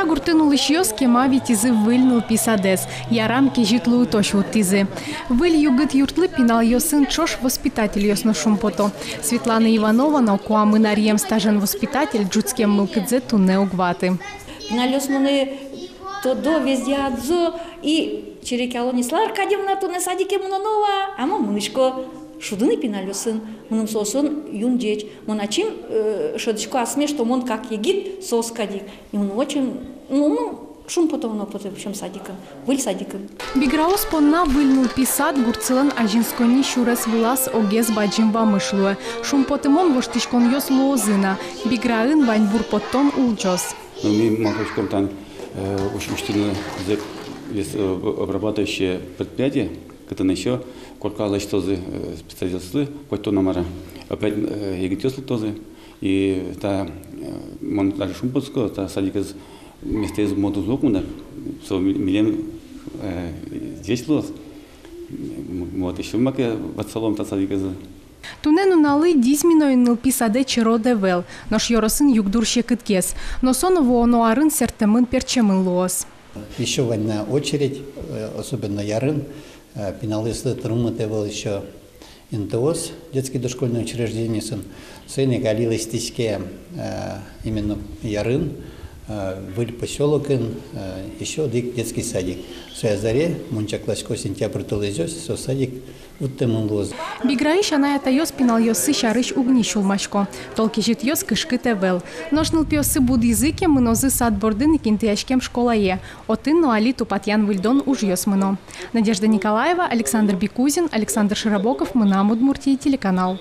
Вчера гуртынулыш йоске мавитизы выльнул писадес. Ярамки житлую тошу тизы. Выль югыт юртлы пинал йосын чош воспитатель йосно шумпото. Светлана Иванова наукуа мынарьем стажен воспитатель джутскем мылкыдзе туне угваты. Пинал йосмуны то до везде адзо и черекялонислар Аркадьевна туне садике мунонова, а мунышко шудыны пиналюсын, муным сосын юндеч. Муначим шодочку асме, что мон как егит соскадик. И он очень, шум потом в чем садиком, выль садиком. Биграус понна выльнул писат гурцелан ажинскони шурес влас огез баджим вамышлуе. Шум потымон воштичкон йос лозына. Биграын ваньбур потом улджос. Мы макрочком там учительно обрабатывающее предприятие, это еще коркала что за специалисты, хоть то номера, опять егитёслы тоже, и та монтаж шумпутского, та садик из места из модузлокмуна, со милен здесь лос, вот еще маке в отцалом та садик из. Тунену налы дизминой нылписаде чироде вел, нож йоросын югдурще кыткес, но соново оноарын сертемын перчемын лоос. Еще в одна очередь, особенно ярын, пеналисты труматывал еще НТОС, детские дошкольные учреждения, сыны галилась тиске именно ярын, был поселок, еще детский садик. В своей заре, мунчаклашко сентябрь толезёс, со садик уттемын лоз. Биграиш анаята йос пинал йосы шарыш угнишул машко. Толки жит йос кышкыте вел. Ношнул пьосы буд языке мынозы сад бордын кинтяшкем школае. Отын нуали тупатьян вильдон уж йос мыно. Надежда Николаева, Александр Бикузин, Александр Широбоков, Мына Удмуртия, телеканал.